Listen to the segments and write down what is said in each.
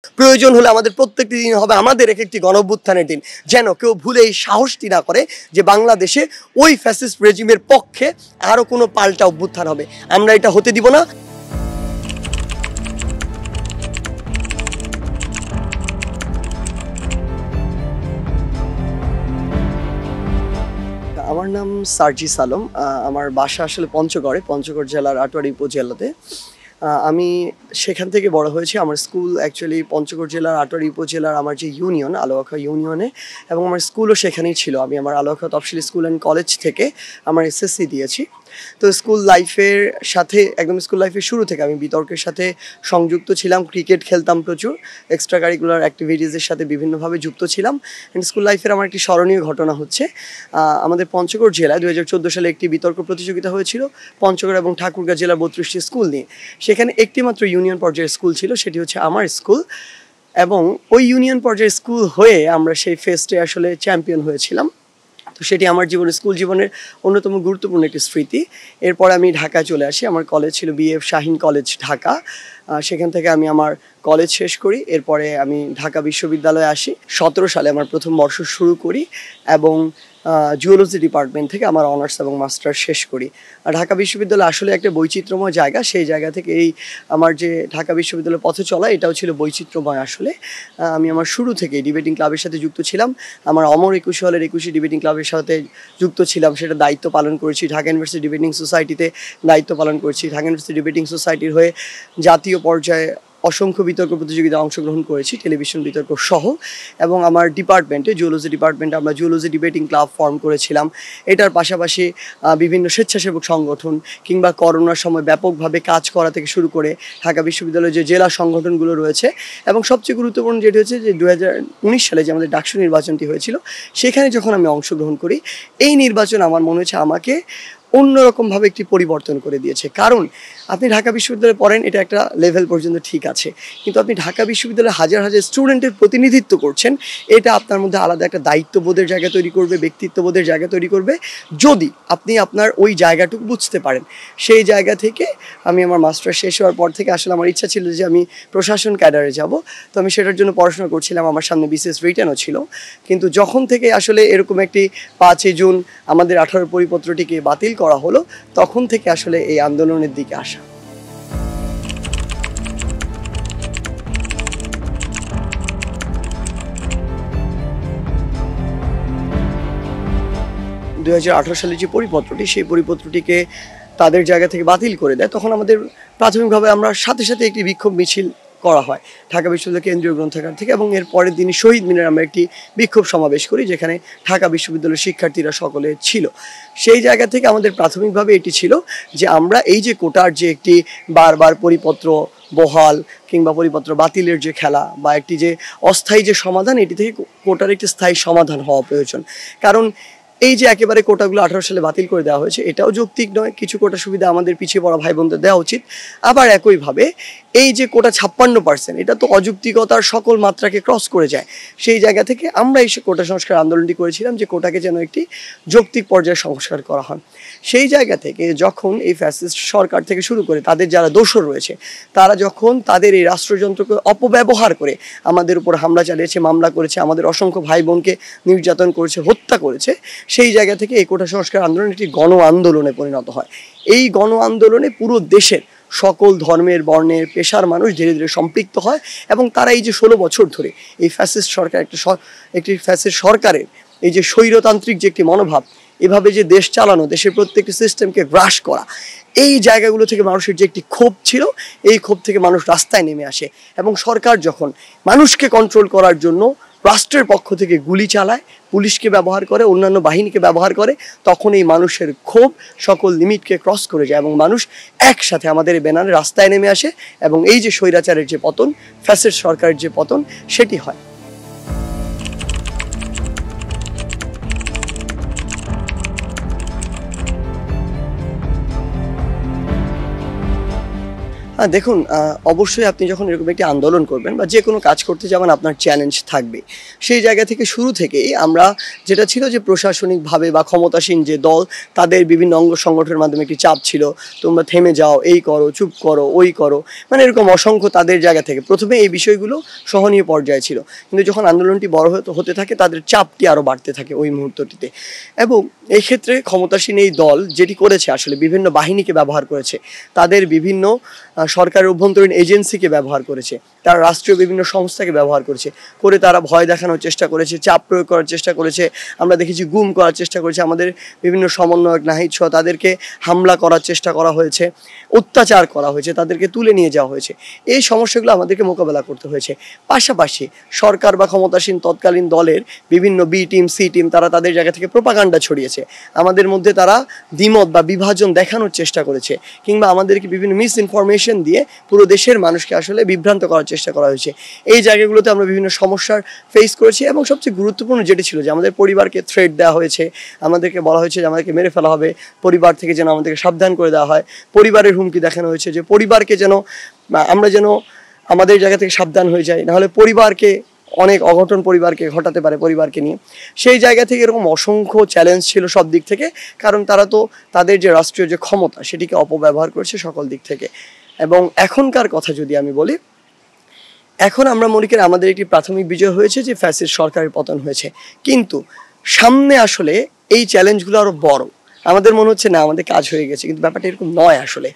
প্রয়োজন হলে আমাদের প্রত্যেকটি দিন হবে আমাদের এক একটি গণঅভ্যুত্থানের দিন, যেন কেউ ভুলে এই সাহসটি না করে যে বাংলাদেশে ওই ফ্যাসিস্ট রেজিমের পক্ষে আরও কোনো পাল্টা অভ্যুত্থান হবে। আমরা এটা হতে দিব না। আমার নাম সার্জিস আলম। আমার বাসা আসলে পঞ্চগড় জেলার আটোয়ারি উপজেলাতে। আমি সেখান থেকে বড় হয়েছি। আমার স্কুল অ্যাকচুয়ালি পঞ্চগড় জেলার আটোয়ারি উপজেলার আমার যে ইউনিয়ন আলোয়াখা ইউনিয়নে, এবং আমার স্কুলও সেখানেই ছিল। আমি আমার আলোয়াখা তফসিলি স্কুল অ্যান্ড কলেজ থেকে আমার এসএসসি দিয়েছি। তো স্কুল লাইফের সাথে একদম স্কুল লাইফের শুরু থেকে আমি বিতর্কের সাথে সংযুক্ত ছিলাম। ক্রিকেট খেলতাম প্রচুর, এক্সট্রা কারিকুলার অ্যাক্টিভিটিসের সাথে বিভিন্নভাবে যুক্ত ছিলাম। অ্যান্ড স্কুল লাইফের আমার একটি স্মরণীয় ঘটনা হচ্ছে, আমাদের পঞ্চগড় জেলায় 2014 সালে একটি বিতর্ক প্রতিযোগিতা হয়েছিল পঞ্চগড় এবং ঠাকুরগাঁ জেলার 32টি স্কুল নিয়ে। সেখানে একটি মাত্র ইউনিয়ন পর্যায়ের স্কুল ছিল, সেটি হচ্ছে আমার স্কুল। এবং ওই ইউনিয়ন পর্যায়ের স্কুল হয়ে আমরা সেই ফেস্টে আসলে চ্যাম্পিয়ন হয়েছিলাম। তো সেটি আমার স্কুল জীবনের অন্যতম গুরুত্বপূর্ণ একটি স্মৃতি। এরপর আমি ঢাকায় চলে আসি। আমার কলেজ ছিল BF শাহীন কলেজ ঢাকা। সেখান থেকে আমি আমার কলেজ শেষ করি। এরপরে আমি ঢাকা বিশ্ববিদ্যালয়ে আসি। 17 সালে আমার প্রথম বর্ষ শুরু করি এবং জুওলজি ডিপার্টমেন্ট থেকে আমার অনার্স এবং মাস্টার শেষ করি। ঢাকা বিশ্ববিদ্যালয় আসলে একটা বৈচিত্র্যময় জায়গা। সেই জায়গা থেকে আমার যে ঢাকা বিশ্ববিদ্যালয়ের পথে চলা, এটাও ছিল বৈচিত্র্যময় আসলে। আমি আমার শুরু থেকেই ডিবেটিং ক্লাবের সাথে যুক্ত ছিলাম। আমার অমর 21 হলের 21 ডিবেটিং ক্লাবের সাথে যুক্ত ছিলাম, সেটা দায়িত্ব পালন করেছি। ঢাকা ইউনিভার্সিটি ডিবেটিং সোসাইটিতে দায়িত্ব পালন করেছি। ঢাকা ইউনিভার্সিটি ডিবেটিং সোসাইটির হয়ে জাতীয় পর্যায়ে অসংখ্য বিতর্ক প্রতিযোগিতায় অংশগ্রহণ করেছি, টেলিভিশন বিতর্ক সহ। এবং আমার ডিপার্টমেন্টে জুওলজি ডিপার্টমেন্টে আমরা জুওলজি ডিবেটিং ক্লাব ফর্ম করেছিলাম। এটার পাশাপাশি বিভিন্ন স্বেচ্ছাসেবক সংগঠন কিংবা করোনার সময় ব্যাপকভাবে কাজ করা থেকে শুরু করে ঢাকা বিশ্ববিদ্যালয়ের যে জেলা সংগঠনগুলো রয়েছে, এবং সবচেয়ে গুরুত্বপূর্ণ যেটি হচ্ছে যে 2019 সালে যে আমাদের ডাকসু নির্বাচনটি হয়েছিল, সেখানে যখন আমি অংশগ্রহণ করি, এই নির্বাচন আমার মনে হচ্ছে আমাকে অন্যরকমভাবে একটি পরিবর্তন করে দিয়েছে। কারণ আপনি ঢাকা বিশ্ববিদ্যালয়ে পড়েন, এটা একটা লেভেল পর্যন্ত ঠিক আছে, কিন্তু আপনি ঢাকা বিশ্ববিদ্যালয়ে হাজার হাজার স্টুডেন্টের প্রতিনিধিত্ব করছেন। এটা আপনার মধ্যে আলাদা একটা দায়িত্ববোধের জায়গা তৈরি করবে, ব্যক্তিত্ববোধের জায়গা তৈরি করবে, যদি আপনি আপনার ওই জায়গাটুকু বুঝতে পারেন। সেই জায়গা থেকে আমি আমার মাস্টার শেষ হওয়ার পর থেকে আসলে আমার ইচ্ছা ছিল যে আমি প্রশাসন ক্যাডারে যাব। তো আমি সেটার জন্য পড়াশোনা করছিলাম। আমার সামনে বিসিএস রিটেনও ছিল। কিন্তু যখন থেকে আসলে এরকম একটি 5ই জুন আমাদের 18 পরিপত্রটিকে বাতিল করা হলো, তখন থেকে আসলে এই আন্দোলনের দিকে আসা। 2018 সালে যে পরিপত্রটি, সেই পরিপত্রটিকে তাদের জায়গা থেকে বাতিল করে দেয়, তখন আমাদের প্রাথমিকভাবে আমরা সাথে সাথে একটি বিক্ষোভ মিছিল করা হয় ঢাকা বিশ্ববিদ্যালয় কেন্দ্রীয় গ্রন্থাগার থেকে, এবং এর পরের দিনই শহীদ মিনারে আমরা একটি বিক্ষোভ সমাবেশ করি, যেখানে ঢাকা বিশ্ববিদ্যালয়ের শিক্ষার্থীরা সকলে ছিল। সেই জায়গা থেকে আমাদের প্রাথমিকভাবে এটি ছিল যে আমরা এই যে কোটার যে একটি বারবার পরিপত্র বহাল কিংবা পরিপত্র বাতিলের যে খেলা, বা একটি যে অস্থায়ী যে সমাধান, এটি থেকে কোটার একটি স্থায়ী সমাধান হওয়া প্রয়োজন। কারণ এই যে একেবারে কোটাগুলো 18 সালে বাতিল করে দেওয়া হয়েছে, এটাও যৌক্তিক নয়। কিছু কোটা সুবিধা আমাদের পিছিয়ে পড়া ভাই বোনদের দেওয়া উচিত। আবার একইভাবে এই যে কোটা 56%, এটা তো অযৌক্তিকতার সকল মাত্রাকে ক্রস করে যায়। সেই জায়গা থেকে আমরা এই কোটা সংস্কার আন্দোলনটি করেছিলাম, যে কোটাকে যেন একটি যৌক্তিক পর্যায়ে সংস্কার করা হয়। সেই জায়গা থেকে যখন এই ফ্যাসিস্ট সরকার থেকে শুরু করে তাদের যারা দোসর রয়েছে, তারা যখন তাদের এই রাষ্ট্রযন্ত্রকে অপব্যবহার করে আমাদের উপর হামলা চালিয়েছে, মামলা করেছে, আমাদের অসংখ্য ভাই বোনকে নির্যাতন করেছে, হত্যা করেছে, সেই জায়গা থেকে এই কোটা সংস্কার আন্দোলন একটি গণ আন্দোলনে পরিণত হয়। এই গণ আন্দোলনে পুরো দেশের সকল ধর্মের, বর্ণের, পেশার মানুষ ধীরে ধীরে সম্পৃক্ত হয়, এবং তারা এই যে 16 বছর ধরে এই ফ্যাসিস্ট সরকার একটি ফ্যাসিস্ট সরকারের এই যে স্বৈরতান্ত্রিক যে একটি মনোভাব, এভাবে যে দেশ চালানো, দেশের প্রত্যেকটি সিস্টেমকে গ্রাস করা, এই জায়গাগুলো থেকে মানুষের যে একটি ক্ষোভ ছিল, এই ক্ষোভ থেকে মানুষ রাস্তায় নেমে আসে। এবং সরকার যখন মানুষকে কন্ট্রোল করার জন্য রাষ্ট্রের পক্ষ থেকে গুলি চালায়, পুলিশকে ব্যবহার করে, অন্যান্য বাহিনীকে ব্যবহার করে, তখন এই মানুষের ক্ষোভ সকল লিমিটকে ক্রস করে যায়, এবং মানুষ একসাথে আমাদের এই ব্যানারে রাস্তায় নেমে আসে, এবং এই যে স্বৈরাচারের যে পতন, ফ্যাসিস্ট সরকারের যে পতন, সেটি হয়। দেখুন, অবশ্যই আপনি যখন এরকম একটি আন্দোলন করবেন বা যে কোনো কাজ করতে যাবেন আপনার চ্যালেঞ্জ থাকবে। সেই জায়গা থেকে শুরু থেকেই আমরা যেটা ছিল যে প্রশাসনিকভাবে বা ক্ষমতাসীন যে দল তাদের বিভিন্ন অঙ্গ সংগঠনের মাধ্যমে একটি চাপ ছিল, তোমরা থেমে যাও, এই করো, চুপ করো, ওই করো, মানে এরকম অসংখ্য তাদের জায়গা থেকে প্রথমে এই বিষয়গুলো সহনীয় পর্যায়ে ছিল, কিন্তু যখন আন্দোলনটি বড় হতে থাকে তাদের চাপটি আরও বাড়তে থাকে ওই মুহূর্তটিতে। এবং এই ক্ষেত্রে ক্ষমতাসীন এই দল যেটি করেছে আসলে বিভিন্ন বাহিনীকে ব্যবহার করেছে, তাদের বিভিন্ন সরকারের অভ্যন্তরীণ এজেন্সিকে ব্যবহার করেছে, তারা রাষ্ট্রীয় বিভিন্ন সংস্থাকে ব্যবহার করেছে, করে তারা ভয় দেখানোর চেষ্টা করেছে, চাপ প্রয়োগ করার চেষ্টা করেছে, আমরা দেখেছি গুম করার চেষ্টা করেছে, আমাদের বিভিন্ন সমন্বয়ক নাহিদ সহ তাদেরকে হামলা করার চেষ্টা করা হয়েছে, অত্যাচার করা হয়েছে, তাদেরকে তুলে নিয়ে যাওয়া হয়েছে। এই সমস্যাগুলো আমাদেরকে মোকাবেলা করতে হয়েছে। পাশাপাশি সরকার বা ক্ষমতাসীন তৎকালীন দলের বিভিন্ন বি টিম, সি টিম তারা তাদের জায়গা থেকে প্রোপাগান্ডা ছড়িয়েছে, আমাদের মধ্যে তারা দ্বিমত বা বিভাজন দেখানোর চেষ্টা করেছে, কিংবা আমাদেরকে বিভিন্ন মিস ইনফরমেশন দিয়ে পুরো দেশের মানুষকে আসলে বিভ্রান্ত করার চেষ্টা করা হয়েছে। এই জায়গাগুলোতে আমরা বিভিন্ন সমস্যার ফেস করেছি। এবং সবচেয়ে গুরুত্বপূর্ণ যেটি ছিল যে আমাদের পরিবারকে থ্রেট দেওয়া হয়েছে, আমাদেরকে বলা হয়েছে যে আমাদেরকে মেরে ফেলা হবে, পরিবার থেকে যেন আমাদেরকে সাবধান করে দেওয়া হয়, পরিবারের হুমকি দেখানো হয়েছে যে পরিবারকে যেন আমরা যেন আমাদের জায়গা থেকে সাবধান হয়ে যাই, নাহলে পরিবারকে অনেক অঘটন পরিবারকে ঘটাতে পারে পরিবারকে নিয়ে। সেই জায়গা থেকে এরকম অসংখ্য চ্যালেঞ্জ ছিল সব দিক থেকে, কারণ তারা তো তাদের যে রাষ্ট্রীয় যে ক্ষমতা সেটিকে অপব্যবহার করছে সকল দিক থেকে। এবং এখনকার কথা যদি আমি বলি, এখন আমরা মনে করি আমাদের একটি প্রাথমিক বিজয় হয়েছে যে ফ্যাসিস্ট সরকারের পতন হয়েছে, কিন্তু সামনে আসলে এই চ্যালেঞ্জগুলো আরও বড়। আমাদের মনে হচ্ছে না আমাদের কাজ হয়ে গেছে, কিন্তু ব্যাপারটা এরকম নয়। আসলে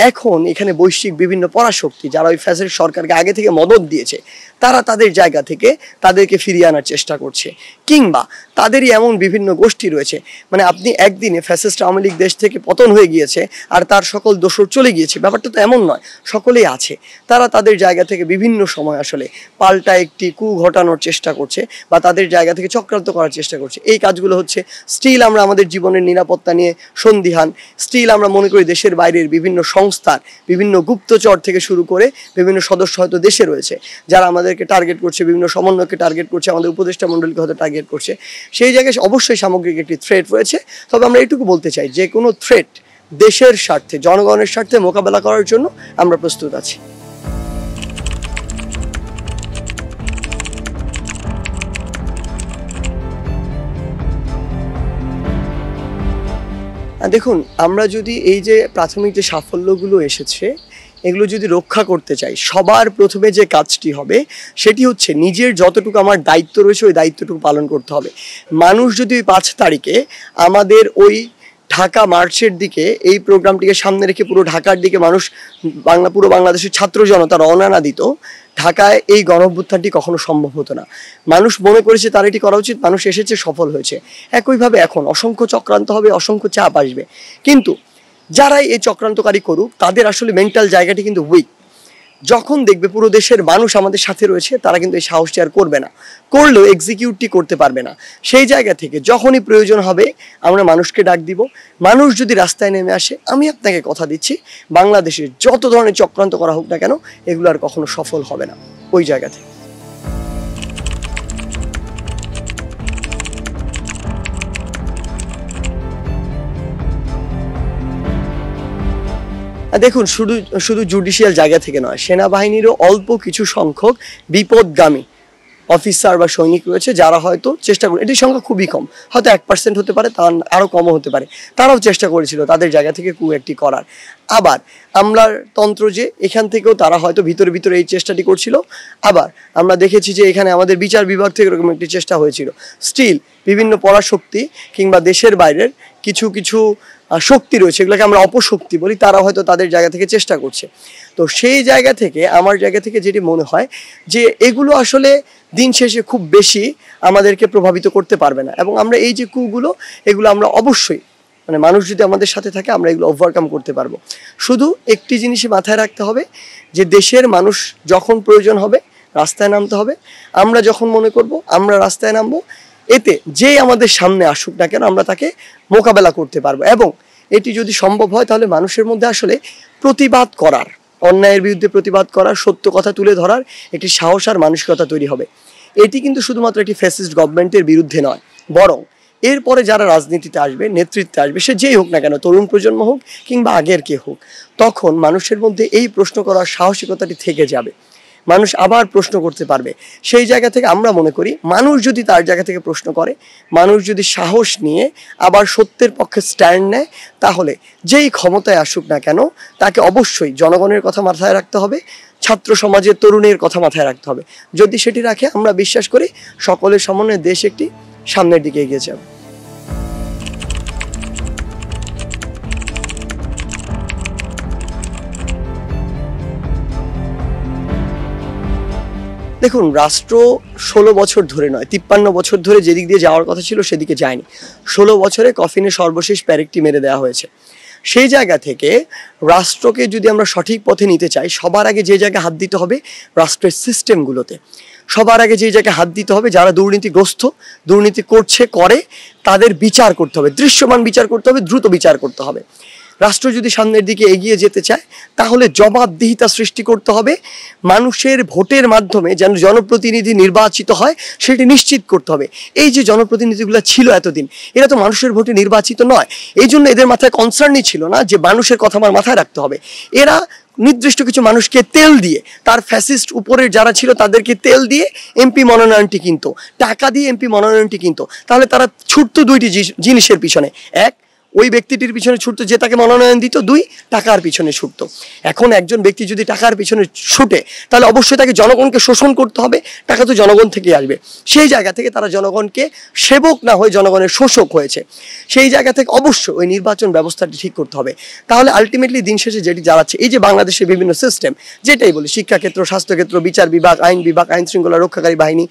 এখন এখানে বৈশ্বিক বিভিন্ন পরাশক্তি যারা ওই ফ্যাসিস্ট সরকারকে আগে থেকে মদত দিয়েছে, তারা তাদের জায়গা থেকে তাদেরকে ফিরিয়ে আনার চেষ্টা করছে, কিংবা তাদেরই এমন বিভিন্ন গোষ্ঠী রয়েছে, মানে আপনি একদিনে ফ্যাসিস্ট আওয়ামী লীগ দেশ থেকে পতন হয়ে গিয়েছে আর তার সকল দোসর চলে গিয়েছে, ব্যাপারটা তো এমন নয়, সকলেই আছে। তারা তাদের জায়গা থেকে বিভিন্ন সময় আসলে পাল্টা একটি কু ঘটানোর চেষ্টা করছে বা তাদের জায়গা থেকে চক্রান্ত করার চেষ্টা করছে। এই কাজগুলো হচ্ছে। স্টিল আমরা আমাদের জীবনের নিরাপত্তা নিয়ে সন্দিহান, স্টিল আমরা মনে করি দেশের বাইরের বিভিন্ন সংস্থার বিভিন্ন গুপ্তচর থেকে শুরু করে বিভিন্ন সদস্য হয়তো দেশে রয়েছে যারা আমাদেরকে টার্গেট করছে, বিভিন্ন সমন্বয়কে টার্গেট করছে, আমাদের উপদেষ্টা মণ্ডলীকে হয়তো টার্গেট করছে। সেই জায়গায় অবশ্যই সামগ্রিক একটি থ্রেট রয়েছে। তবে আমরা এইটুকু বলতে চাই, যে কোনো থ্রেট দেশের স্বার্থে, জনগণের স্বার্থে মোকাবেলা করার জন্য আমরা প্রস্তুত আছি। দেখুন, আমরা যদি এই যে প্রাথমিক যে সাফল্যগুলো এসেছে এগুলো যদি রক্ষা করতে চাই, সবার প্রথমে যে কাজটি হবে সেটি হচ্ছে নিজের যতটুকু আমার দায়িত্ব রয়েছে ওই দায়িত্বটুকু পালন করতে হবে। মানুষ যদি ওই 5 তারিখে আমাদের ওই ঢাকা মার্চের দিকে এই প্রোগ্রামটিকে সামনে রেখে পুরো ঢাকার দিকে মানুষ পুরো বাংলাদেশের ছাত্র জনতা রওনা না দিত, ঢাকায় এই গণঅভ্যুত্থানটি কখনো সম্ভব হতো না। মানুষ মনে করেছে তার এটি করা উচিত, মানুষ এসেছে, সফল হয়েছে। একইভাবে এখন অসংখ্য চক্রান্ত হবে, অসংখ্য চাপ আসবে, কিন্তু যারাই এই চক্রান্তকারী করুক তাদের আসলে মেন্টাল জায়গাটি কিন্তু উইক। যখন দেখবে পুরো দেশের মানুষ আমাদের সাথে রয়েছে, তারা কিন্তু এই সাহসটি আর করবে না, করলেও এক্সিকিউটটি করতে পারবে না। সেই জায়গা থেকে যখনই প্রয়োজন হবে আমরা মানুষকে ডাক দিব। মানুষ যদি রাস্তায় নেমে আসে, আমি আপনাকে কথা দিচ্ছি, বাংলাদেশের যত ধরনের চক্রান্ত করা হোক না কেন এগুলো আর কখনো সফল হবে না ওই জায়গা থেকে। দেখুন, শুধু জুডিশিয়াল জায়গা থেকে নয়, সেনাবাহিনীরও অল্প কিছু সংখ্যক বিপদগামী অফিসার বা সৈনিক রয়েছে যারা হয়তো চেষ্টা করে, এটির সংখ্যা খুবই কম, হয়তো 1% হতে পারে, তার আরও কমও হতে পারে, তারাও চেষ্টা করেছিল তাদের জায়গা থেকে একটি করার। আবার আমলার তন্ত্র যে এখান থেকেও তারা হয়তো ভিতরে ভিতরে এই চেষ্টাটি করছিল। আবার আমরা দেখেছি যে এখানে আমাদের বিচার বিভাগ থেকে এরকম একটি চেষ্টা হয়েছিল। স্টিল বিভিন্ন পরাশক্তি কিংবা দেশের বাইরের কিছু কিছু শক্তি রয়েছে, এগুলোকে আমরা অপশক্তি বলি, তারা হয়তো তাদের জায়গা থেকে চেষ্টা করছে। তো সেই জায়গা থেকে আমার জায়গা থেকে যেটি মনে হয় যে এগুলো আসলে দিন শেষে খুব বেশি আমাদেরকে প্রভাবিত করতে পারবে না। এবং আমরা এই যে কুগুলো, এগুলো আমরা অবশ্যই, মানে মানুষ যদি আমাদের সাথে থাকে আমরা এগুলো ওভারকাম করতে পারবো। শুধু একটি জিনিসই মাথায় রাখতে হবে যে দেশের মানুষ যখন প্রয়োজন হবে রাস্তায় নামতে হবে। আমরা যখন মনে করব আমরা রাস্তায় নামবো, এতে যেই আমাদের সামনে আসুক না কেন আমরা তাকে মোকাবেলা করতে পারবো। এবং এটি যদি সম্ভব হয় তাহলে মানুষের মধ্যে আসলে প্রতিবাদ করার, অন্যায়ের বিরুদ্ধে প্রতিবাদ করার, সত্য কথা তুলে ধরার একটি সাহস আর মানসিকতা তৈরি হবে। এটি কিন্তু শুধুমাত্র একটি ফ্যাসিস্ট গভর্নমেন্টের বিরুদ্ধে নয়, বরং এরপরে যারা রাজনীতিতে আসবে, নেতৃত্বে আসবে, সে যেই হোক না কেন, তরুণ প্রজন্ম হোক কিংবা আগের কে হোক, তখন মানুষের মধ্যে এই প্রশ্ন করার সাহসিকতাটি থেকে যাবে। মানুষ আবার প্রশ্ন করতে পারবে। সেই জায়গা থেকে আমরা মনে করি মানুষ যদি তার জায়গা থেকে প্রশ্ন করে, মানুষ যদি সাহস নিয়ে আবার সত্যের পক্ষে স্ট্যান্ড নেয়, তাহলে যেই ক্ষমতায় আসুক না কেন তাকে অবশ্যই জনগণের কথা মাথায় রাখতে হবে, ছাত্র সমাজের তরুণের কথা মাথায় রাখতে হবে। যদি সেটি রাখে, আমরা বিশ্বাস করি সকলের সমন্বয়ে দেশ একটি সামনের দিকে এগিয়ে যাবে। দেখুন, রাষ্ট্র 16 বছর ধরে নয়, 53 বছর ধরে যেদিক দিয়ে যাওয়ার কথা ছিল সেদিকে যায়নি। 16 বছরে কফিনে সর্বশেষ প্যারেকটি মেরে দেওয়া হয়েছে। সেই জায়গা থেকে রাষ্ট্রকে যদি আমরা সঠিক পথে নিতে চাই, সবার আগে যে জায়গায় হাত দিতে হবে রাষ্ট্রের সিস্টেমগুলোতে। সবার আগে যে জায়গায় হাত দিতে হবে, যারা দুর্নীতিগ্রস্ত, দুর্নীতি করে তাদের বিচার করতে হবে, দৃশ্যমান বিচার করতে হবে, দ্রুত বিচার করতে হবে। রাষ্ট্র যদি সামনের দিকে এগিয়ে যেতে চায়, তাহলে জবাবদিহিতা সৃষ্টি করতে হবে। মানুষের ভোটের মাধ্যমে যেন জনপ্রতিনিধি নির্বাচিত হয় সেটি নিশ্চিত করতে হবে। এই যে জনপ্রতিনিধিগুলো ছিল এতদিন, এরা তো মানুষের ভোটে নির্বাচিত নয়। এই জন্য এদের মাথায় কনসার্নই ছিল না যে মানুষের কথা আমার মাথায় রাখতে হবে। এরা নির্দিষ্ট কিছু মানুষকে তেল দিয়ে, তার ফ্যাসিস্ট উপরের যারা ছিল তাদেরকে তেল দিয়ে এমপি মনোনয়নটি কিনতো, টাকা দিয়ে এমপি মনোনয়নটি কিনতো। তাহলে তারা ছুটতো দুইটি জিনিসের পিছনে, এক, ওই ব্যক্তিটির পিছনে ছুটতো যে তাকে মনোনয়ন দিত, দুই, টাকার পিছনে ছুটতো। এখন একজন ব্যক্তি যদি টাকার পিছনে ছুটে, তাহলে অবশ্যই তাকে জনগণকে শোষণ করতে হবে। টাকা তো জনগণ থেকেই আসবে। সেই জায়গা থেকে তারা জনগণকে সেবক না হয়ে জনগণের শোষক হয়েছে। সেই জায়গা থেকে অবশ্যই ওই নির্বাচন ব্যবস্থাটি ঠিক করতে হবে। তাহলে আলটিমেটলি দিন শেষে যেটি দাঁড়াচ্ছে, এই যে বাংলাদেশের বিভিন্ন সিস্টেম, যেটাই বলি, শিক্ষাক্ষেত্র, স্বাস্থ্যক্ষেত্র, বিচার বিভাগ, আইন বিভাগ, আইন শৃঙ্খলা রক্ষাকারী বাহিনী,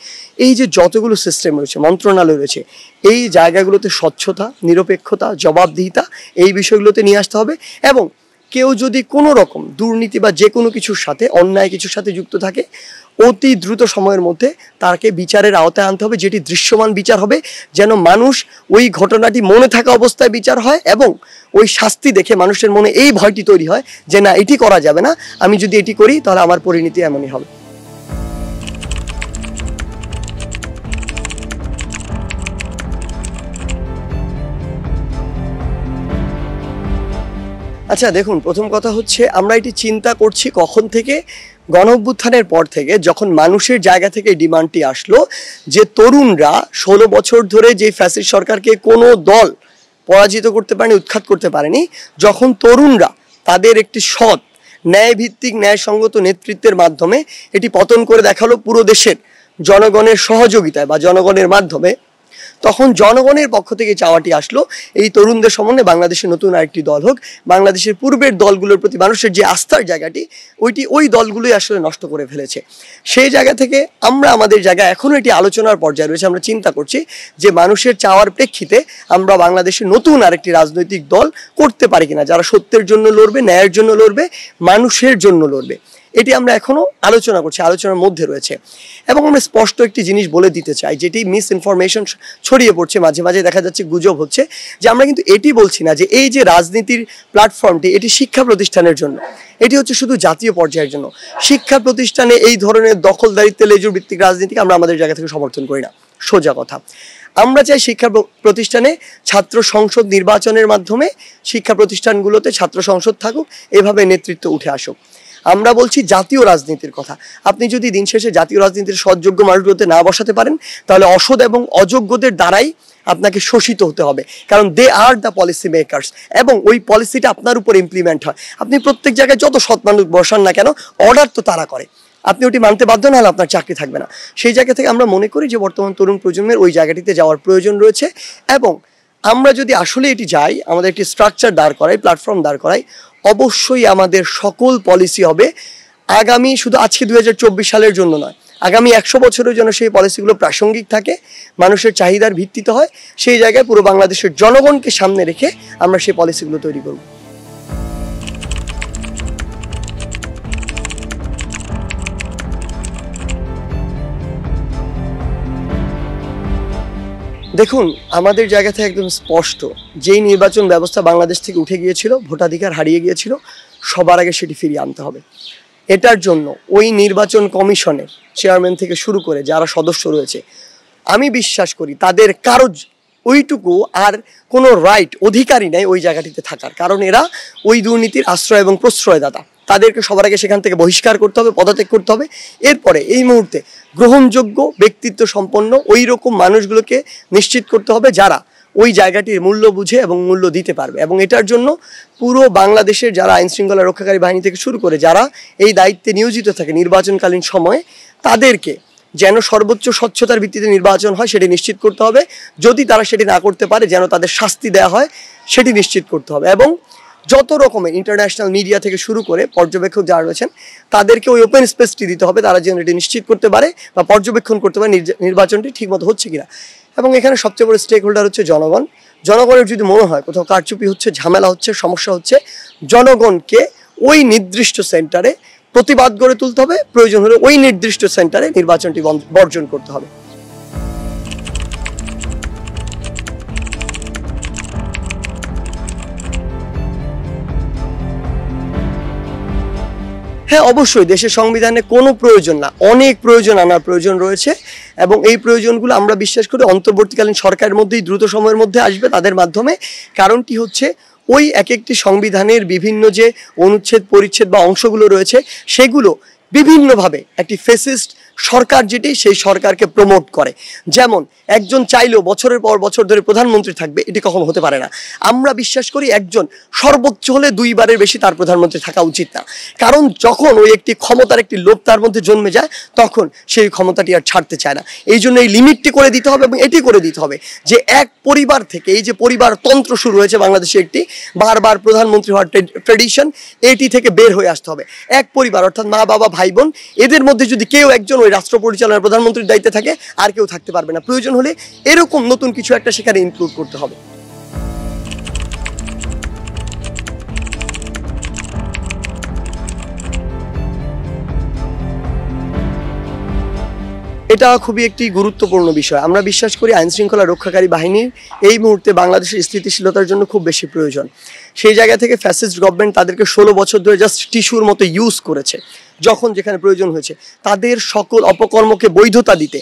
এই যে যতগুলো সিস্টেম রয়েছে, মন্ত্রণালয় রয়েছে, এই জায়গাগুলোতে স্বচ্ছতা, নিরপেক্ষতা, জবাবদিহিতা, এই বিষয়গুলোতে নিয়ে আসতে হবে। এবং কেউ যদি কোনো রকম দুর্নীতি বা যে কোনো কিছুর সাথে, অন্যায় কিছুর সাথে যুক্ত থাকে, অতি দ্রুত সময়ের মধ্যে তাকে বিচারের আওতায় আনতে হবে, যেটি দৃশ্যমান বিচার হবে, যেন মানুষ ওই ঘটনাটি মনে থাকা অবস্থায় বিচার হয় এবং ওই শাস্তি দেখে মানুষের মনে এই ভয়টি তৈরি হয় যে না, এটি করা যাবে না, আমি যদি এটি করি তাহলে আমার পরিণতি এমনই হবে। আচ্ছা দেখুন, প্রথম কথা হচ্ছে আমরা এটি চিন্তা করছি কখন থেকে, গণ অভ্যুত্থানের পর থেকে, যখন মানুষের জায়গা থেকে ডিমান্ডটি আসলো যে তরুণরা 16 বছর ধরে যে ফ্যাসিস্ট সরকারকে কোনো দল পরাজিত করতে পারেনি, উৎখাত করতে পারেনি, যখন তরুণরা তাদের একটি সৎ, ন্যায়ভিত্তিক, ন্যায়সঙ্গত নেতৃত্বের মাধ্যমে এটি পতন করে দেখালো পুরো দেশের জনগণের সহযোগিতায় বা জনগণের মাধ্যমে, তখন জনগণের পক্ষ থেকে চাওয়াটি আসলো এই তরুণদের সমন্বয়ে বাংলাদেশের নতুন আরেকটি দল হোক। বাংলাদেশের পূর্বের দলগুলোর প্রতি মানুষের যে আস্থার জায়গাটি, ওই দলগুলোই আসলে নষ্ট করে ফেলেছে। সেই জায়গা থেকে আমরা আমাদের জায়গায় এখনও এটি আলোচনার পর্যায়ে রয়েছে। আমরা চিন্তা করছি যে মানুষের চাওয়ার প্রেক্ষিতে আমরা বাংলাদেশের নতুন আরেকটি রাজনৈতিক দল করতে পারি কিনা, যারা সত্যের জন্য লড়বে, ন্যায়ের জন্য লড়বে, মানুষের জন্য লড়বে। এটি আমরা এখনো আলোচনা করছি, আলোচনার মধ্যে রয়েছে। এবং আমরা স্পষ্ট একটি জিনিস বলে দিতে চাই, যেটি মিস ইনফরমেশন ছড়িয়ে পড়ছে, মাঝে মাঝে দেখা যাচ্ছে গুজব হচ্ছে, যে আমরা কিন্তু এটি বলছি না যে এই যে রাজনীতির প্ল্যাটফর্মটি, এটি শিক্ষা প্রতিষ্ঠানের জন্য, এটি হচ্ছে শুধু জাতীয় পর্যায়ের জন্য। শিক্ষা প্রতিষ্ঠানে এই ধরনের দখলদারিত্ব, লেজুর ভিত্তিক রাজনীতিকে আমরা আমাদের জায়গা থেকে সমর্থন করি না, সোজা কথা। আমরা চাই শিক্ষা প্রতিষ্ঠানে ছাত্র সংসদ নির্বাচনের মাধ্যমে শিক্ষা প্রতিষ্ঠানগুলোতে ছাত্র সংসদ থাকুক, এভাবে নেতৃত্ব উঠে আসুক। আমরা বলছি জাতীয় রাজনীতির কথা। আপনি যদি দিন শেষে জাতীয় রাজনীতির সৎযোগ্য মানুষগুলোতে না বসাতে পারেন, তাহলে অসৎ এবং অযোগ্যদের দ্বারাই আপনাকে শোষিত হতে হবে, কারণ দে আর দ্য পলিসি মেকার্স, এবং ওই পলিসিটা আপনার উপর ইমপ্লিমেন্ট হয়। আপনি প্রত্যেক জায়গায় যত সৎ মানুষ বসান না কেন, অর্ডার তো তারা করে, আপনি ওটি মানতে বাধ্য, না হলে আপনার চাকরি থাকবে না। সেই জায়গা থেকে আমরা মনে করি যে বর্তমান তরুণ প্রজন্মের ওই জায়গাটিতে যাওয়ার প্রয়োজন রয়েছে। এবং আমরা যদি আসলে এটি যাই, আমাদের একটি স্ট্রাকচার দাঁড় করাই, প্ল্যাটফর্ম দাঁড় করাই, অবশ্যই আমাদের সকল পলিসি হবে আগামী, শুধু আজকে 2024 সালের জন্য নয়, আগামী 100 বছরের জন্য সেই পলিসিগুলো প্রাসঙ্গিক থাকে, মানুষের চাহিদার ভিত্তিতে হয়। সেই জায়গায় পুরো বাংলাদেশের জনগণকে সামনে রেখে আমরা সেই পলিসিগুলো তৈরি করব। দেখুন, আমাদের জায়গা থেকে একদম স্পষ্ট, যেই নির্বাচন ব্যবস্থা বাংলাদেশ থেকে উঠে গিয়েছিল, ভোটাধিকার হারিয়ে গিয়েছিল, সবার আগে সেটি ফিরিয়ে আনতে হবে। এটার জন্য ওই নির্বাচন কমিশনের চেয়ারম্যান থেকে শুরু করে যারা সদস্য রয়েছে, আমি বিশ্বাস করি তাদের কারো ওইটুকু আর কোনো রাইট অধিকারই নেই ওই জায়গাটিতে থাকার, কারণ এরা ওই দুর্নীতির আশ্রয় এবং প্রশ্রয়দাতা। তাদেরকে সবার আগে সেখান থেকে বহিষ্কার করতে হবে, পদত্যাগ করতে হবে। এরপরে এই মুহূর্তে গ্রহণযোগ্য ব্যক্তিত্ব সম্পন্ন ওই রকম মানুষগুলোকে নিশ্চিত করতে হবে যারা ওই জায়গাটির মূল্য বুঝে এবং মূল্য দিতে পারবে। এবং এটার জন্য পুরো বাংলাদেশের যারা আইন শৃঙ্খলা রক্ষাকারী বাহিনী থেকে শুরু করে যারা এই দায়িত্বে নিয়োজিত থাকে নির্বাচনকালীন সময়ে, তাদেরকে যেন সর্বোচ্চ স্বচ্ছতার ভিত্তিতে নির্বাচন হয় সেটি নিশ্চিত করতে হবে। যদি তারা সেটি না করতে পারে যেন তাদের শাস্তি দেওয়া হয় সেটি নিশ্চিত করতে হবে। এবং যত রকমের ইন্টারন্যাশনাল মিডিয়া থেকে শুরু করে পর্যবেক্ষক যারা রয়েছেন তাদেরকে ওই ওপেন স্পেসটি দিতে হবে, তারা যেন এটি নিশ্চিত করতে পারে বা পর্যবেক্ষণ করতে পারে নির্বাচনটি ঠিকমতো হচ্ছে কিনা। এবং এখানে সবচেয়ে বড় স্টেক হোল্ডার হচ্ছে জনগণ। জনগণের যদি মনে হয় কোথাও কারচুপি হচ্ছে, ঝামেলা হচ্ছে, সমস্যা হচ্ছে, জনগণকে ওই নির্দিষ্ট সেন্টারে প্রতিবাদ গড়ে তুলতে হবে, প্রয়োজন হলে ওই নির্দিষ্ট সেন্টারে নির্বাচনটি বর্জন করতে হবে। হ্যাঁ, অবশ্যই দেশের সংবিধানে কোনো প্রয়োজন না, অনেক প্রয়োজন আনার প্রয়োজন রয়েছে। এবং এই প্রয়োজনগুলো আমরা বিশ্বাস করি অন্তর্বর্তীকালীন সরকারের মধ্যেই দ্রুত সময়ের মধ্যে আসবে তাদের মাধ্যমে। কারণটি হচ্ছে ওই এক একটি সংবিধানের বিভিন্ন যে অনুচ্ছেদ পরিচ্ছেদ বা অংশগুলো রয়েছে সেগুলো বিভিন্নভাবে একটি ফ্যাসিস্ট সরকার যেটি সেই সরকারকে প্রমোট করে। যেমন একজন চাইলেও বছরের পর বছর ধরে প্রধানমন্ত্রী থাকবে, এটি কখনো হতে পারে না। আমরা বিশ্বাস করি একজন সর্বোচ্চ হলে 2 বারের বেশি তার প্রধানমন্ত্রী থাকা উচিত না, কারণ যখন ওই একটি ক্ষমতার একটি লোভ তার মধ্যে জন্মে যায় তখন সেই ক্ষমতাটি আর ছাড়তে চায় না। এই জন্য এই লিমিটটি করে দিতে হবে এবং এটি করে দিতে হবে যে এক পরিবার থেকে, এই যে পরিবারতন্ত্র শুরু হয়েছে বাংলাদেশে একটি বারবার প্রধানমন্ত্রী হওয়ার ট্রেডিশন, এটি থেকে বের হয়ে আসতে হবে। এক পরিবার অর্থাৎ মা বাবা ভাই বোন, এদের মধ্যে যদি কেউ একজন ওই রাষ্ট্র পরিচালনার প্রধানমন্ত্রীর দায়িত্বে থাকে আর কেউ থাকতে পারবে না। প্রয়োজন হলে এরকম নতুন কিছু একটা সেখানে ইনক্লুড করতে হবে। এটা খুবই একটি গুরুত্বপূর্ণ বিষয়। আমরা বিশ্বাস করি আইন শৃঙ্খলা রক্ষাকারী বাহিনীর এই মুহূর্তে বাংলাদেশের স্থিতিশীলতার জন্য খুব বেশি প্রয়োজন। সেই জায়গা থেকে ফ্যাসিস্ট গভর্নমেন্ট তাদেরকে 16 বছর ধরে জাস্ট টিস্যুর মতো ইউজ করেছে। যখন যেখানে প্রয়োজন হয়েছে তাদের সকল অপকর্মকে বৈধতা দিতে,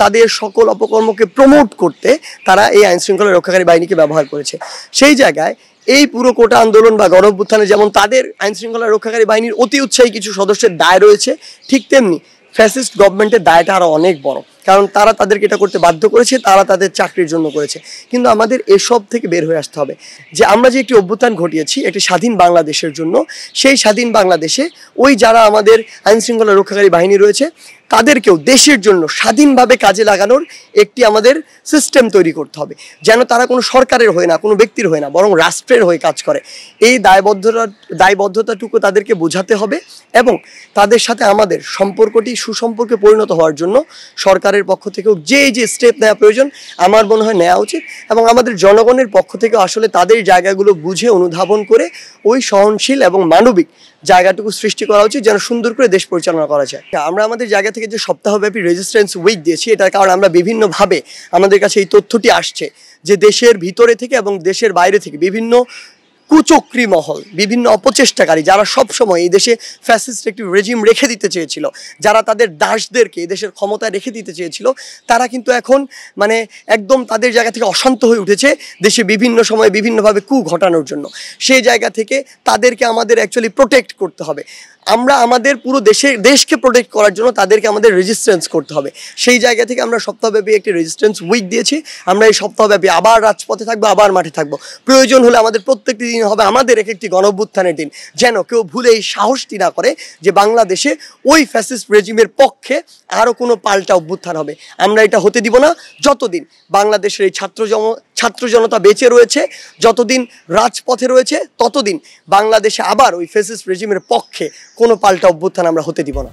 তাদের সকল অপকর্মকে প্রমোট করতে তারা এই আইন শৃঙ্খলা রক্ষাকারী বাহিনীকে ব্যবহার করেছে। সেই জায়গায় এই পুরো কোটা আন্দোলন বা গণঅভ্যুত্থানে যেমন তাদের আইন শৃঙ্খলা রক্ষাকারী বাহিনীর অতি উৎসাহী কিছু সদস্যের দায় রয়েছে, ঠিক তেমনি ফ্যাসিস্ট গভর্নমেন্টের দায়টা আরও অনেক বড়, কারণ তারা তাদেরকে এটা করতে বাধ্য করেছে, তারা তাদের চাকরির জন্য করেছে। কিন্তু আমাদের এসব থেকে বের হয়ে আসতে হবে যে আমরা যে একটি অভ্যুত্থান ঘটিয়েছি একটি স্বাধীন বাংলাদেশের জন্য, সেই স্বাধীন বাংলাদেশে ওই যারা আমাদের আইন শৃঙ্খলা রক্ষাকারী বাহিনী রয়েছে তাদেরকেও দেশের জন্য স্বাধীনভাবে কাজে লাগানোর একটি আমাদের সিস্টেম তৈরি করতে হবে, যেন তারা কোনো সরকারের হয়ে না, কোনো ব্যক্তির হয়ে না, বরং রাষ্ট্রের হয়ে কাজ করে। এই দায়বদ্ধতাটুকু তাদেরকে বোঝাতে হবে এবং তাদের সাথে আমাদের সম্পর্কটি সুসম্পর্কে পরিণত হওয়ার জন্য সরকারের পক্ষ থেকেও যে স্টেপ নেওয়া প্রয়োজন আমার মনে হয় নেওয়া উচিত। এবং আমাদের জনগণের পক্ষ থেকেও আসলে তাদের জায়গাগুলো বুঝে অনুধাবন করে ওই সহনশীল এবং মানবিক জায়গাটুকু সৃষ্টি করা উচিত যেন সুন্দর করে দেশ পরিচালনা করা যায়। আমরা আমাদের জায়গা থেকে যে সপ্তাহব্যাপী রেজিস্ট্যান্স উইক দিয়েছি, এটার কারণ আমরা বিভিন্নভাবে আমাদের কাছে এই তথ্যটি আসছে যে দেশের ভিতরে থেকে এবং দেশের বাইরে থেকে বিভিন্ন কুচক্রী মহল, বিভিন্ন অপচেষ্টাকারী যারা সবসময় এই দেশে ফ্যাসিস্ট একটি রেজিম রেখে দিতে চেয়েছিল, যারা তাদের দাসদেরকে এই দেশের ক্ষমতায় রেখে দিতে চেয়েছিল, তারা কিন্তু এখন মানে একদম তাদের জায়গা থেকে অশান্ত হয়ে উঠেছে দেশে বিভিন্ন সময় বিভিন্নভাবে কু ঘটানোর জন্য। সেই জায়গা থেকে তাদেরকে আমাদের অ্যাকচুয়ালি প্রোটেক্ট করতে হবে। আমরা আমাদের পুরো দেশকে প্রোটেক্ট করার জন্য তাদেরকে আমাদের রেজিস্ট্যান্স করতে হবে। সেই জায়গা থেকে আমরা সপ্তাহব্যাপী একটি রেজিস্ট্যান্স উইক দিয়েছি। আমরা এই সপ্তাহব্যাপী আবার রাজপথে থাকবো, আবার মাঠে থাকবো। প্রয়োজন হলে আমাদের প্রত্যেকটি দিন হবে আমাদের এক একটি গণঅভ্যুত্থানের দিন, যেন কেউ ভুলে এই সাহসটি না করে যে বাংলাদেশে ওই ফ্যাসিস্ট রেজিমের পক্ষে আরও কোনো পাল্টা অভ্যুত্থান হবে। আমরা এটা হতে দিব না। যতদিন বাংলাদেশের এই ছাত্র জনতা বেঁচে রয়েছে, যতদিন রাজপথে রয়েছে, ততদিন বাংলাদেশে আবার ওই ফ্যাসিস্ট রেজিমের পক্ষে কোনো পাল্টা অভ্যুত্থান আমরা হতে দিব না।